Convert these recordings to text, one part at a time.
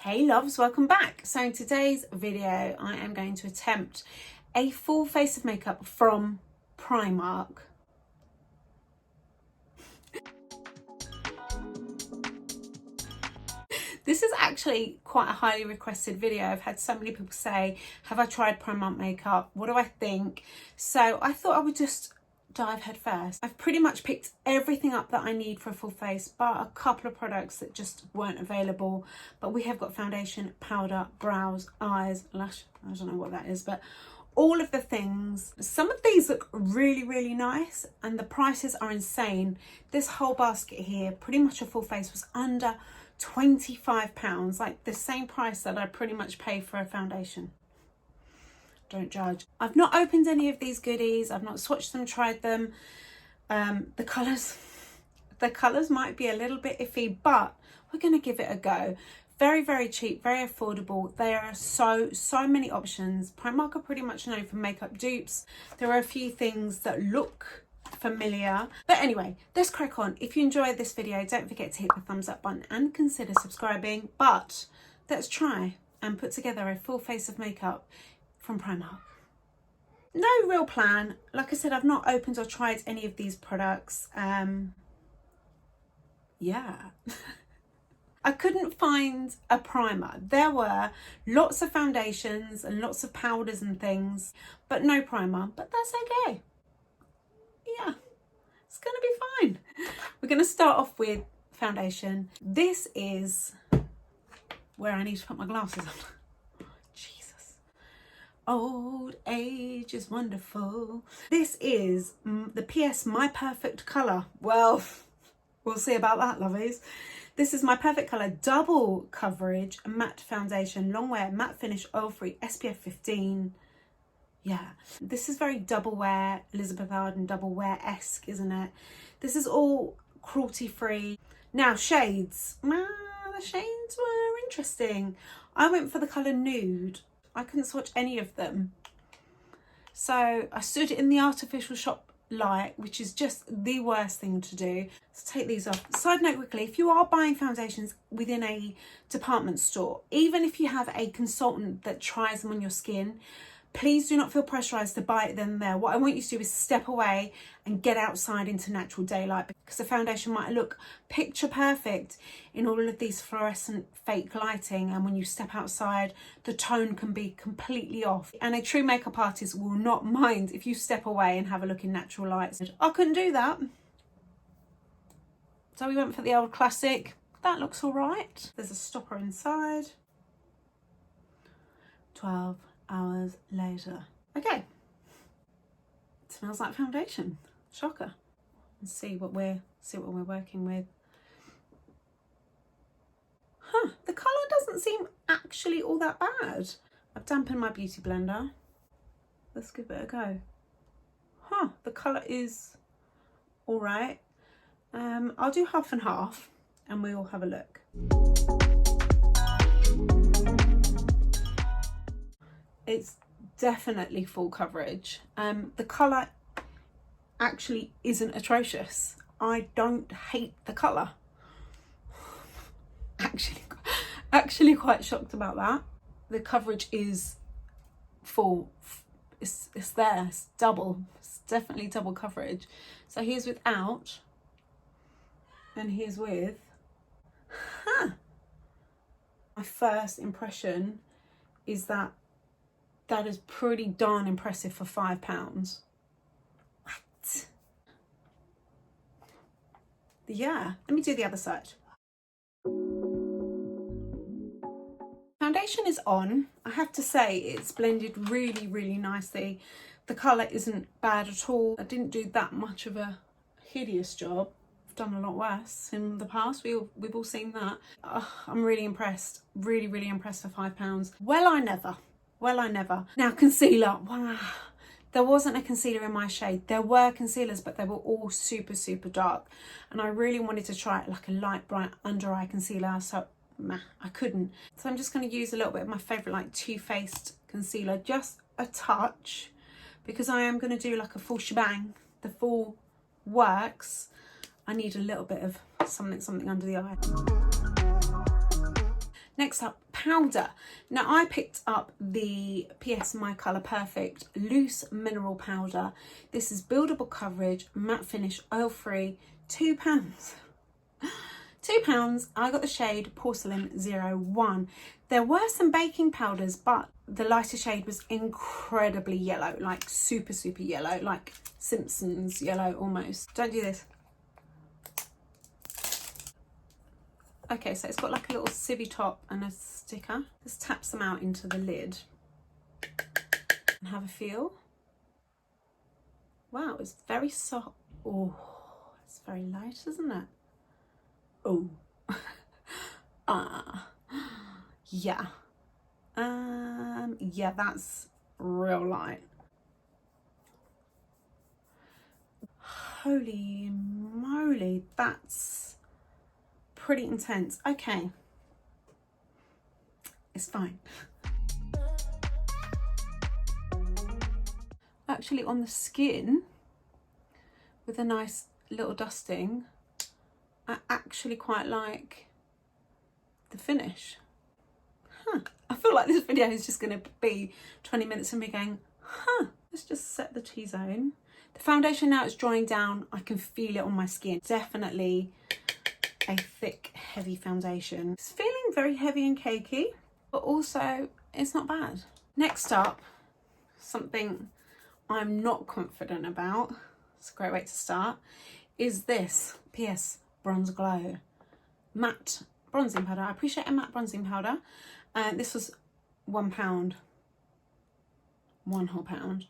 Hey loves, welcome back. So in today's video I am going to attempt a full face of makeup from Primark. This is actually quite a highly requested video. I've had so many people say, have I tried Primark makeup? What do I think? So I thought I would just dive head first. I've pretty much picked everything up that I need for a full face, but a couple of products that just weren't available. But we have got foundation, powder, brows, eyes, lash, I don't know what that is, but all of the things. Some of these look really nice and the prices are insane. This whole basket here, pretty much a full face, was under £25, like the same price that I pretty much pay for a foundation. Don't judge. I've not opened any of these goodies. I've not swatched them, tried them. The colours might be a little bit iffy, but we're going to give it a go. Very cheap, very affordable. There are so many options. Primark are pretty much known for makeup dupes. There are a few things that look familiar, but anyway, let's crack on. If you enjoyed this video, don't forget to hit the thumbs up button and consider subscribing. But let's try and put together a full face of makeup from Primark. No real plan. Like I said, I've not opened or tried any of these products. Yeah. I couldn't find a primer. There were lots of foundations and lots of powders and things, but no primer. But that's okay. Yeah, it's gonna be fine. We're gonna start off with foundation. This is where I need to put my glasses on. Old age is wonderful. This is the PS My Perfect Colour. Well, we'll see about that, lovies. This is My Perfect Colour double coverage matte foundation, long wear, matte finish, oil free, SPF 15. Yeah, this is very double wear, Elizabeth Arden double wear-esque, isn't it? This is all cruelty free. Now shades. The shades were interesting. I went for the colour nude. I couldn't swatch any of them. So I stood in the artificial shop light, which is just the worst thing to do. So take these off. Side note quickly, if you are buying foundations within a department store, even if you have a consultant that tries them on your skin, please do not feel pressurized to buy it then and there. What I want you to do is step away and get outside into natural daylight, because the foundation might look picture perfect in all of these fluorescent fake lighting, and when you step outside the tone can be completely off. And a true makeup artist will not mind if you step away and have a look in natural lights. I couldn't do that, so we went for the old classic. That looks all right. There's a stopper inside. 12 hours later. Okay, it smells like foundation. Shocker. Let's see what we're working with. The colour doesn't seem actually all that bad. I've dampened my beauty blender. Let's give it a go. The colour is all right. I'll do half and half and we'll have a look. It's definitely full coverage. The colour actually isn't atrocious. I don't hate the colour. Actually quite shocked about that. The coverage is full. It's there. It's double. It's definitely double coverage. So here's without and here's with. My first impression is that is pretty darn impressive for £5. What? Yeah, let me do the other side. Foundation is on. I have to say it's blended really nicely. The colour isn't bad at all. I didn't do that much of a hideous job. I've done a lot worse in the past. We've all seen that. I'm really impressed. Really impressed for £5. Well, I never. Now concealer. Wow. There wasn't a concealer in my shade. There were concealers, but they were all super dark. And I really wanted to try it like a light, bright under eye concealer. So I couldn't. So I'm just going to use a little bit of my favourite like Too Faced concealer. Just a touch. Because I am going to do like a full shebang. The full works. I need a little bit of something under the eye. Next up, powder. Now I picked up the PS My Colour Perfect Loose Mineral Powder. This is buildable coverage, matte finish, oil free, £2. £2. I got the shade Porcelain 01. There were some baking powders, but the lighter shade was incredibly yellow, like super yellow, like Simpsons yellow almost. Don't do this. Okay, so it's got like a little sievey top and a sticker. Just taps them out into the lid and have a feel. Wow, it's very soft. Oh, it's very light, isn't it? Oh, yeah. Yeah, that's real light. Holy moly, that's pretty intense. Okay, it's fine. Actually, on the skin, with a nice little dusting, I actually quite like the finish. I feel like this video is just going to be 20 minutes of me going, let's just set the T-zone. The foundation now is drying down. I can feel it on my skin. Definitely a thick, heavy foundation. It's feeling very heavy and cakey, but also it's not bad. Next up, something I'm not confident about, it's a great way to start, is this PS Bronze Glow matte bronzing powder. I appreciate a matte bronzing powder. This was £1, one whole pound.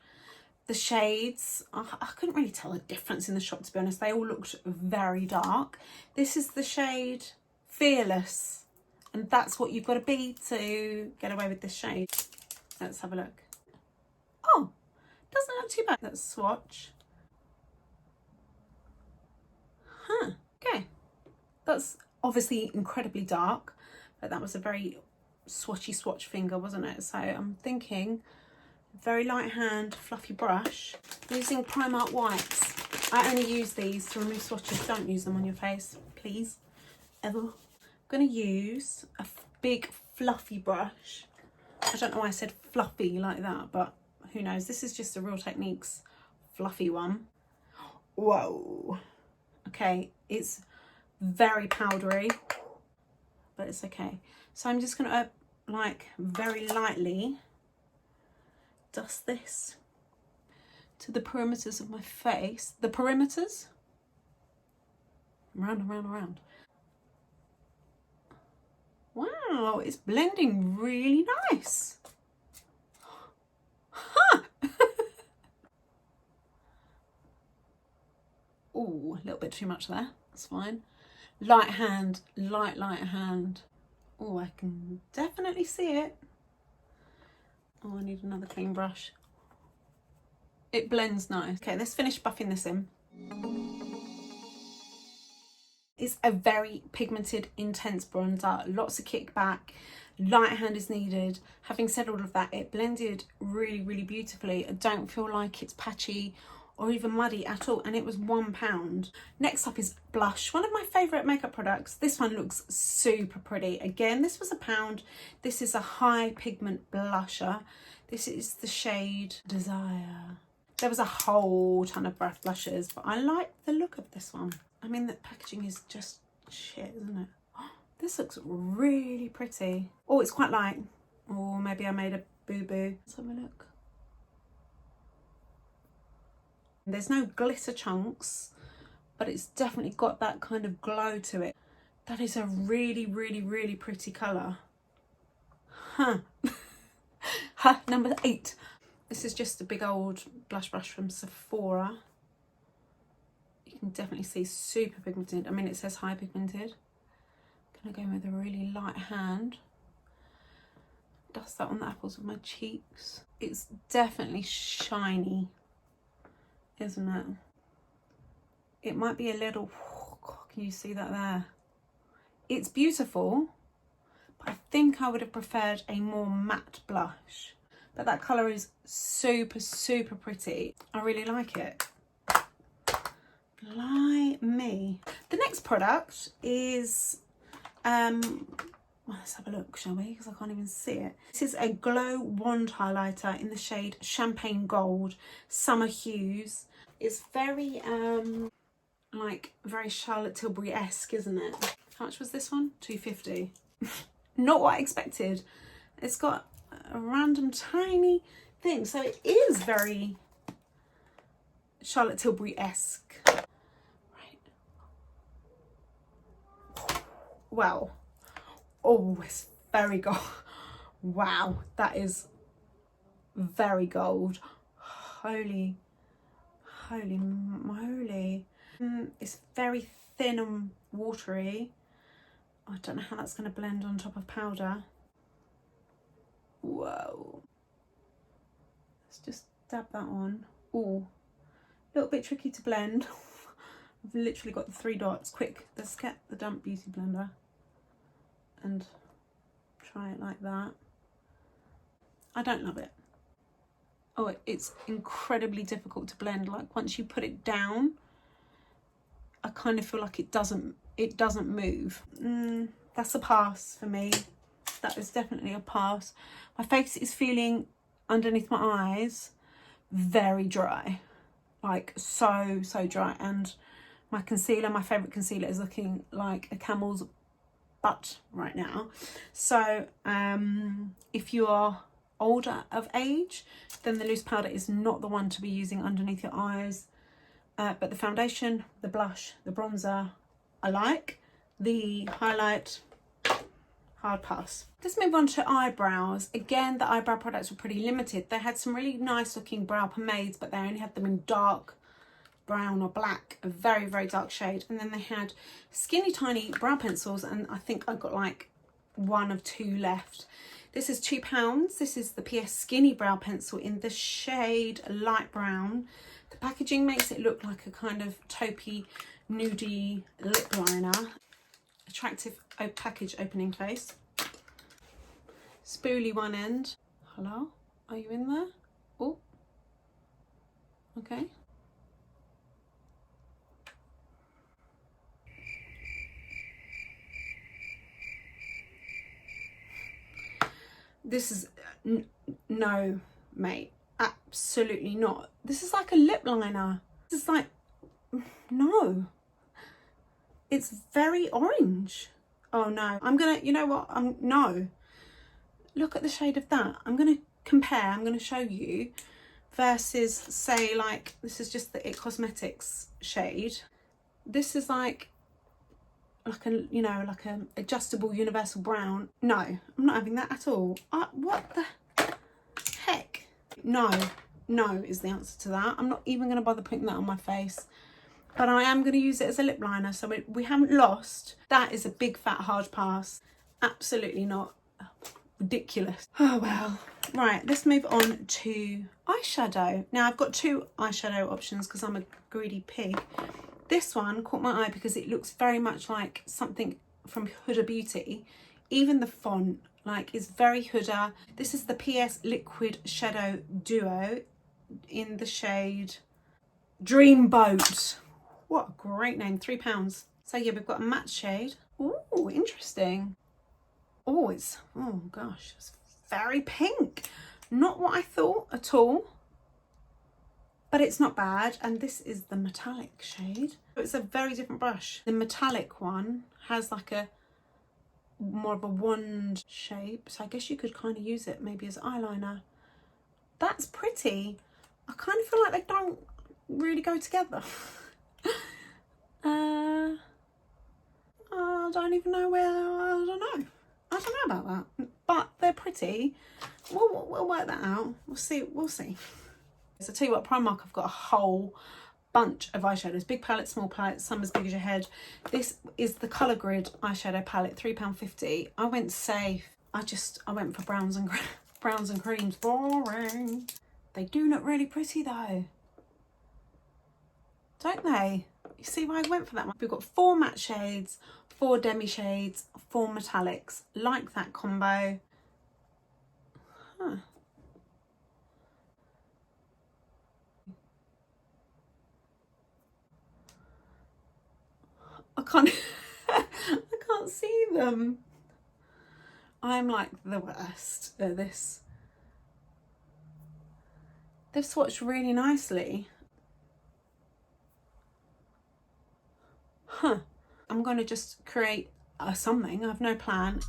The shades, I couldn't really tell the difference in the shop, to be honest. They all looked very dark. This is the shade Fearless, and that's what you've got to be to get away with this shade. Let's have a look. Oh, doesn't look too bad. Let's swatch. Okay. That's obviously incredibly dark, but that was a very swatchy swatch finger, wasn't it? So I'm thinking very light hand, fluffy brush. Using Primark wipes. I only use these to remove swatches. Don't use them on your face, please, ever. I'm gonna use a big fluffy brush. I don't know why I said fluffy like that, but who knows? This is just a Real Techniques fluffy one. Whoa. Okay, it's very powdery, but it's okay. So I'm just gonna like very lightly dust this to the perimeters of my face. The perimeters, round and round and round. Wow, it's blending really nice. Ooh, a little bit too much there. That's fine. Light hand, light hand. Oh, I can definitely see it. Oh, I need another clean brush. It blends nice. Okay, let's finish buffing this in. It's a very pigmented, intense bronzer. Lots of kickback. Light hand is needed. Having said all of that, it blended really beautifully. I don't feel like it's patchy or even muddy at all, and it was £1. Next up is blush, one of my favourite makeup products. This one looks super pretty. Again, this was £1. This is a high pigment blusher. This is the shade Desire. There was a whole ton of blushes, but I like the look of this one. I mean, the packaging is just shit, isn't it? This looks really pretty. Oh, it's quite light. Or maybe I made a boo-boo. Let's have a look. There's no glitter chunks, but it's definitely got that kind of glow to it. That is a really pretty colour. Number 8. This is just a big old blush brush from Sephora. You can definitely see super pigmented. I mean, it says high pigmented. Gonna go with a really light hand. Dust that on the apples of my cheeks. It's definitely shiny, isn't it? It might be a little, can you see that there? It's beautiful, but I think I would have preferred a more matte blush. But that colour is super pretty. I really like it. Blimey. The next product is Well, let's have a look, shall we? Because I can't even see it. This is a Glow Wand highlighter in the shade Champagne Gold, Summer Hues. It's very, like, very Charlotte Tilbury-esque, isn't it? How much was this one? £2.50. Not what I expected. It's got a random tiny thing. So it is very Charlotte Tilbury-esque. Right. Well. Oh, it's very gold. Wow, that is very gold. Holy moly. It's very thin and watery. I don't know how that's going to blend on top of powder. Whoa. Let's just dab that on. Oh, a little bit tricky to blend. I've literally got the 3 dots. Quick, let's get the damp beauty blender and try it like that. I don't love it. Oh, it's incredibly difficult to blend. Like once you put it down, I kind of feel like it doesn't move. That's a pass for me. That is definitely a pass. My face is feeling underneath my eyes very dry, like so dry, and my concealer, my favourite concealer, is looking like a camel's butt right now. So if you are older of age, then the loose powder is not the one to be using underneath your eyes, but the foundation, the blush, the bronzer I like. The highlight, hard pass. Let's move on to eyebrows. Again, the eyebrow products were pretty limited. They had some really nice looking brow pomades, but they only had them in dark brown or black, a very dark shade. And then they had skinny tiny brow pencils, and I think I got like 1 of 2 left. This is £2. This is the PS Skinny Brow Pencil in the shade light brown. The packaging makes it look like a kind of taupey, nudie lip liner. Attractive package opening face. Spoolie one end. Hello? Are you in there? Oh. Okay. This is no, mate, absolutely not. This is like a lip liner. This is like, no, it's very orange. Oh no, I'm gonna, you know what, no, look at the shade of that. I'm gonna compare, I'm gonna show you, versus say like, this is just the It Cosmetics shade. This is like a, you know, like a adjustable universal brown. No, I'm not having that at all. What the heck? No is the answer to that. I'm not even going to bother putting that on my face, but I am going to use it as a lip liner, so we haven't lost. That is a big fat hard pass. Absolutely not. Ridiculous. Oh well. Right, let's move on to eyeshadow. Now I've got 2 eyeshadow options because I'm a greedy pig. This one caught my eye because it looks very much like something from Huda Beauty. Even the font, like, is very Huda. This is the PS Liquid Shadow Duo in the shade Dreamboat. What a great name, £3. So yeah, we've got a matte shade. Ooh, interesting. Oh, oh gosh, it's very pink. Not what I thought at all. But it's not bad, and this is the metallic shade. It's a very different brush. The metallic one has like a more of a wand shape, so I guess you could kind of use it maybe as eyeliner. That's pretty. I kind of feel like they don't really go together. I don't even know where, I don't know about that, but they're pretty. We'll work that out. We'll see. So I tell you what, Primark have got a whole bunch of eyeshadows. Big palette, small palette, some as big as your head. This is the Colour Grid eyeshadow palette, £3.50. I went safe. I went for browns and creams. Boring. They do look really pretty though, don't they? You see why I went for that one? We've got 4 matte shades, 4 demi shades, 4 metallics. Like that combo. Huh. I can't I can't see them. I'm like the worst at this. They've swatched really nicely. Huh. I'm going to just create something. I have no plan.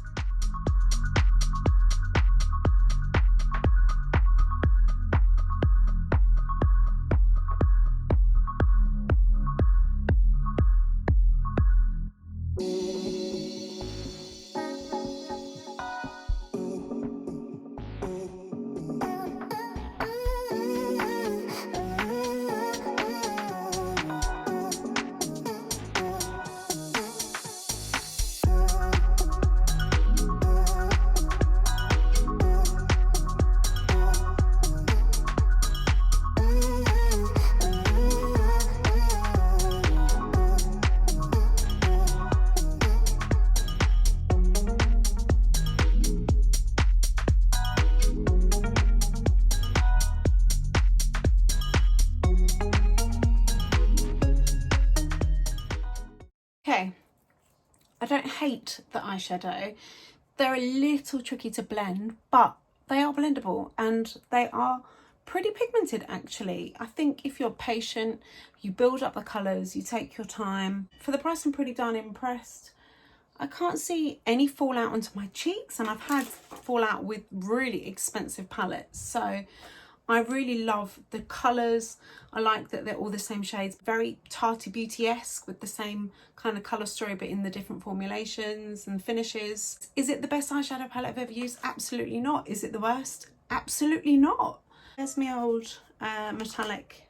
Okay, I don't hate the eyeshadow. They're a little tricky to blend, but they are blendable and they are pretty pigmented actually. I think if you're patient, you build up the colours, you take your time. For the price, I'm pretty darn impressed. I can't see any fallout onto my cheeks, and I've had fallout with really expensive palettes, so I really love the colours. I like that they're all the same shades. Very Tarty Beauty-esque with the same kind of colour story but in the different formulations and finishes. Is it the best eyeshadow palette I've ever used? Absolutely not. Is it the worst? Absolutely not. There's my old metallic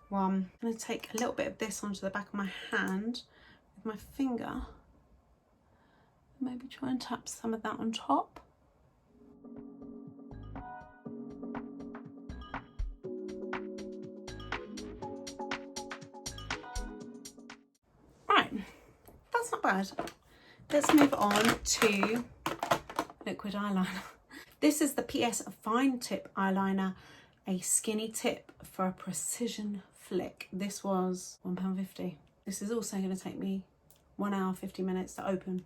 one. I'm going to take a little bit of this onto the back of my hand with my finger. Maybe try and tap some of that on top. Right, that's not bad. Let's move on to liquid eyeliner. This is the PS Fine Tip Eyeliner, a skinny tip for a precision flick. This was £1.50. This is also going to take me 1 hour 50 minutes to open.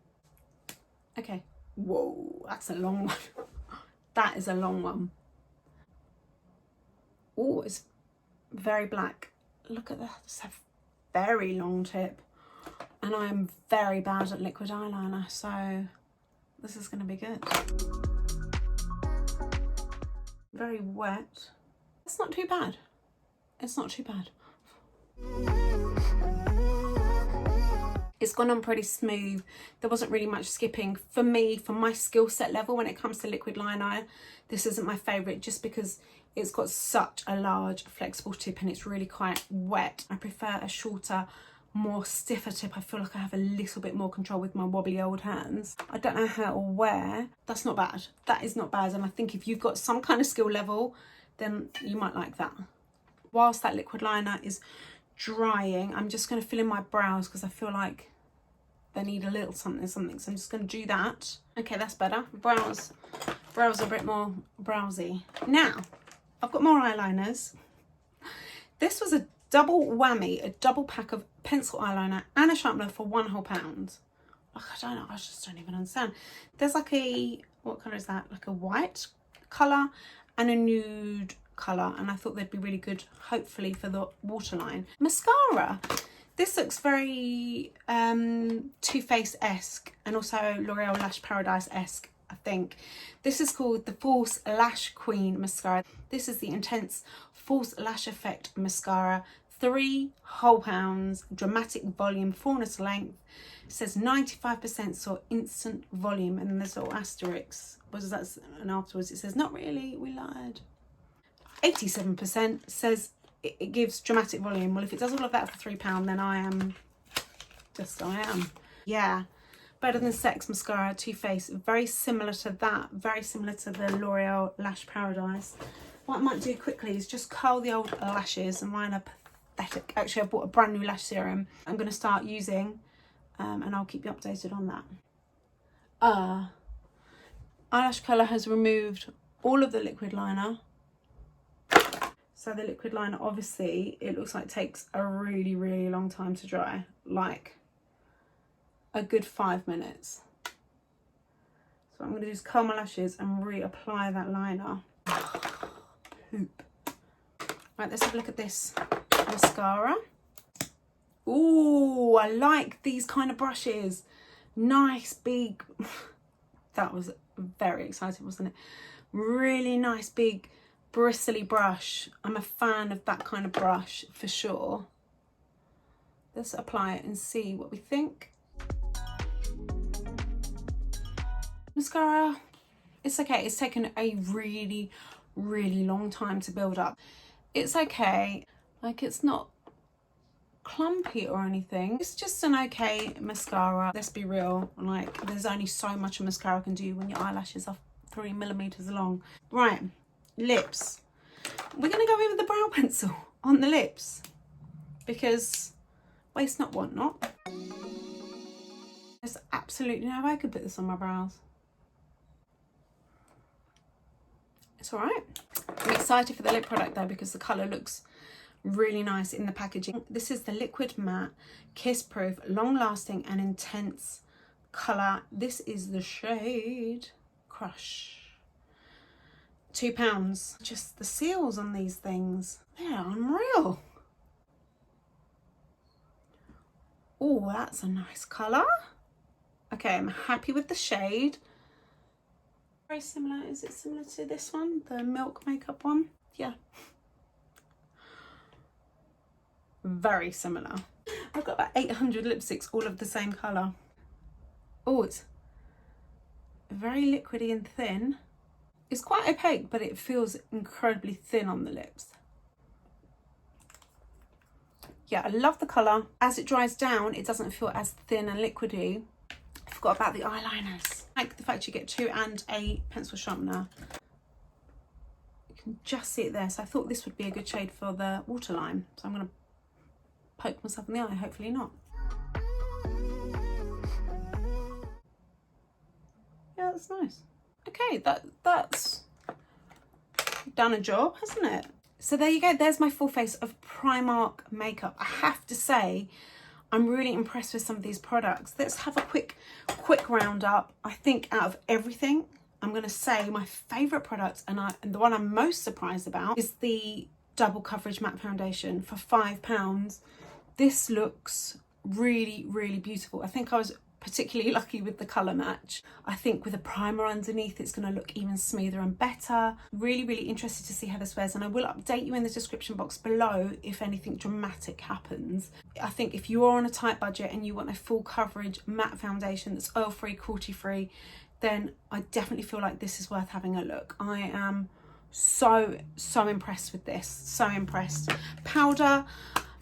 Okay, whoa, that's a long one. That is a long one. Oh, it's very black. Look at that, it's a very long tip. And I am very bad at liquid eyeliner, so this is going to be good. Very wet. It's not too bad. It's not too bad. It's gone on pretty smooth. There wasn't really much skipping. For me, for my skill set level when it comes to liquid liner, this isn't my favourite just because it's got such a large flexible tip and it's really quite wet. I prefer a shorter, more stiffer tip. I feel like I have a little bit more control with my wobbly old hands. I don't know how it'll wear. That's not bad. That is not bad. And I think if you've got some kind of skill level, then you might like that. Whilst that liquid liner is drying, I'm just going to fill in my brows because I feel like they need a little something. So I'm just going to do that. Okay, that's better. Brows are a bit more browsy. Now, I've got more eyeliners. This was a double whammy, a double pack of pencil eyeliner and a sharpener for £1 whole. Like, I don't know, I just don't even understand. There's like a, what colour is that? Like a white colour and a nude colour, and I thought they'd be really good, hopefully, for the waterline. Mascara. This looks very Too Faced-esque and also L'Oreal Lash Paradise-esque, I think. This is called the False Lash Queen Mascara. This is the Intense False Lash Effect Mascara. £3 whole, dramatic volume, fullness length. It says 95% saw instant volume, and then there's little asterisks. What does that say? And afterwards it says, not really, we lied. 87% says it gives dramatic volume. Well, if it does all of that for £3, then I am. Yeah. Better Than Sex Mascara, Too Faced. Very similar to that. Very similar to the L'Oreal Lash Paradise. What I might do quickly is just curl the old lashes, and mine are pathetic. Actually, I bought a brand new lash serum I'm going to start using, and I'll keep you updated on that. Eyelash Colour has removed all of the liquid liner. So the liquid liner, obviously, it looks like it takes a really, really long time to dry. Like a good 5 minutes. So what I'm going to do is curl my lashes and reapply that liner. Poop. Right, let's have a look at this mascara. Ooh, I like these kind of brushes. Nice, big. That was very exciting, wasn't it? Really nice, big, bristly brush. I'm a fan of that kind of brush for sure. Let's apply it and see what we think. Mascara, it's okay. It's taken a really, really long time to build up. It's okay. Like, it's not clumpy or anything. It's just an okay mascara. Let's be real. Like, there's only so much a mascara can do when your eyelashes are 3 millimeters long. Right, lips. We're gonna go in with the brow pencil on the lips because waste not, want not. There's absolutely no way I could put this on my brows. It's all right. I'm excited for the lip product though because the colour looks really nice in the packaging. This is the Liquid Matte Kiss Proof Long Lasting and Intense colour. This is the shade Crush. £2. Just the seals on these things, they're unreal. Oh, that's a nice colour. Okay, I'm happy with the shade. Very similar. Is it similar to this one, the Milk Makeup one? Yeah. Very similar. I've got about 800 lipsticks, all of the same colour. Oh, it's very liquidy and thin. It's quite opaque, but it feels incredibly thin on the lips. Yeah, I love the colour. As it dries down, it doesn't feel as thin and liquidy. I forgot about the eyeliners. I like the fact you get 2 and a pencil sharpener. You can just see it there. So I thought this would be a good shade for the waterline. So I'm going to poke myself in the eye, hopefully not. Yeah, that's nice. Okay, that's done a job, hasn't it? So there you go, there's my full face of Primark makeup. I have to say, I'm really impressed with some of these products. Let's have a quick roundup. I think out of everything, I'm gonna say my favorite product and the one I'm most surprised about is the Double Coverage Matte Foundation for £5. This looks really, really beautiful. I think I was particularly lucky with the colour match. I think with a primer underneath it's going to look even smoother and better. Really, really interested to see how this wears, and I will update you in the description box below if anything dramatic happens. I think if you are on a tight budget and you want a full coverage matte foundation that's oil-free, cruelty-free, then I definitely feel like this is worth having a look. I am so impressed with this, so impressed. Powder.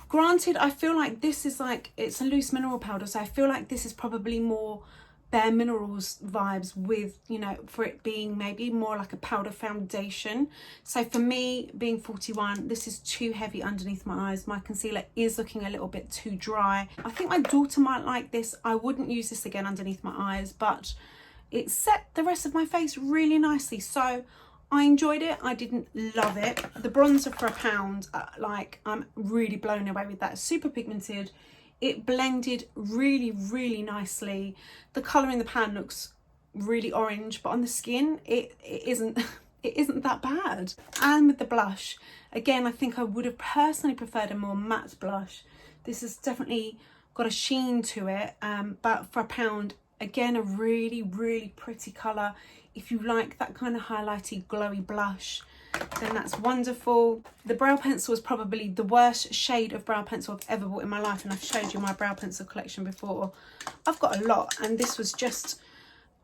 Granted, I feel like this is like, it's a loose mineral powder, so I feel like this is probably more Bare Minerals vibes with, you know, for it being maybe more like a powder foundation. So for me, being 41, this is too heavy underneath my eyes. My concealer is looking a little bit too dry. I think my daughter might like this. I wouldn't use this again underneath my eyes, but it set the rest of my face really nicely. So I enjoyed it. I didn't love it. The bronzer for £1, like, I'm really blown away with that. Super pigmented. It blended really, really nicely. The colour in the pan looks really orange, but on the skin, it isn't that bad. And with the blush, again, I think I would have personally preferred a more matte blush. This has definitely got a sheen to it, but for £1, again, a really, really pretty colour. If you like that kind of highlighty, glowy blush, then that's wonderful. The brow pencil is probably the worst shade of brow pencil I've ever bought in my life, and I've showed you my brow pencil collection before. I've got a lot, and this was just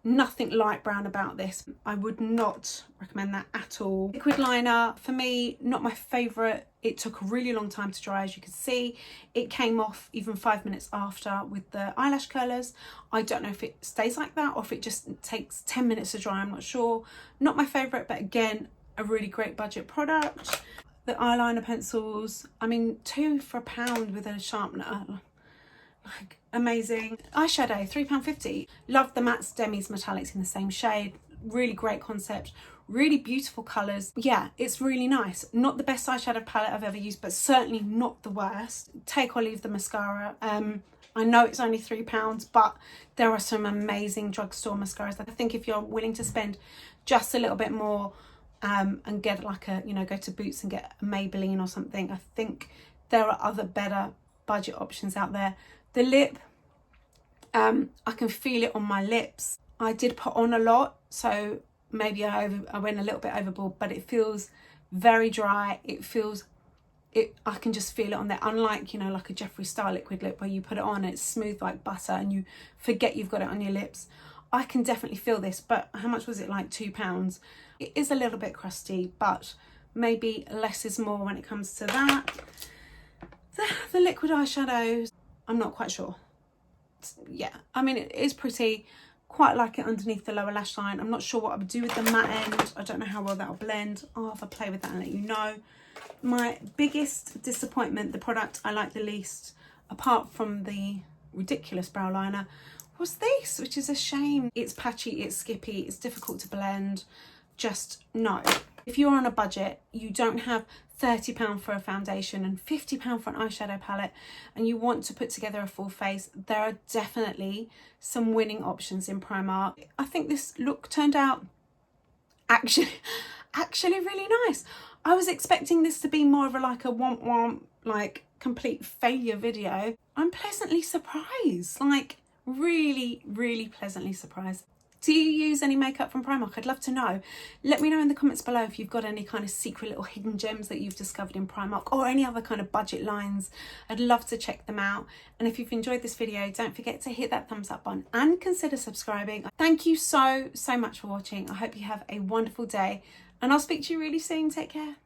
nothing light brown about this. I would not recommend that at all. Liquid liner, for me, not my favourite. It took a really long time to dry, as you can see. It came off even 5 minutes after with the eyelash curlers. I don't know if it stays like that or if it just takes 10 minutes to dry, I'm not sure. Not my favourite, but again, a really great budget product. The eyeliner pencils, I mean, 2 for £1 with a sharpener. Like, amazing. Eyeshadow, £3.50. Love the mattes, demis, metallics in the same shade. Really great concept, really beautiful colours. Yeah, it's really nice. Not the best eyeshadow palette I've ever used, but certainly not the worst. Take or leave the mascara. I know it's only £3, but there are some amazing drugstore mascaras. I think if you're willing to spend just a little bit more and get like a, you know, go to Boots and get a Maybelline or something, I think there are other better budget options out there. The lip, I can feel it on my lips. I did put on a lot, so maybe I went a little bit overboard, but it feels very dry. I can just feel it on there, unlike, you know, like a Jeffree Star liquid lip where you put it on and it's smooth like butter and you forget you've got it on your lips. I can definitely feel this, but how much was it? Like £2. It is a little bit crusty, but maybe less is more when it comes to that. The liquid eyeshadows, I'm not quite sure. Yeah, I mean, it is pretty. Quite like it underneath the lower lash line. I'm not sure what I would do with the matte end. I don't know how well that'll blend. I'll have a play with that and let you know. My biggest disappointment, the product I like the least, apart from the ridiculous brow liner, was this, which is a shame. It's patchy, it's skippy, it's difficult to blend. Just no. If you're on a budget, you don't have £30 for a foundation and £50 for an eyeshadow palette, and you want to put together a full face, there are definitely some winning options in Primark. I think this look turned out actually really nice. I was expecting this to be more of a like a womp like complete failure video. I'm pleasantly surprised, like really pleasantly surprised. Do you use any makeup from Primark? I'd love to know. Let me know in the comments below if you've got any kind of secret little hidden gems that you've discovered in Primark or any other kind of budget lines. I'd love to check them out. And if you've enjoyed this video, don't forget to hit that thumbs up button and consider subscribing. Thank you so much for watching. I hope you have a wonderful day and I'll speak to you really soon. Take care.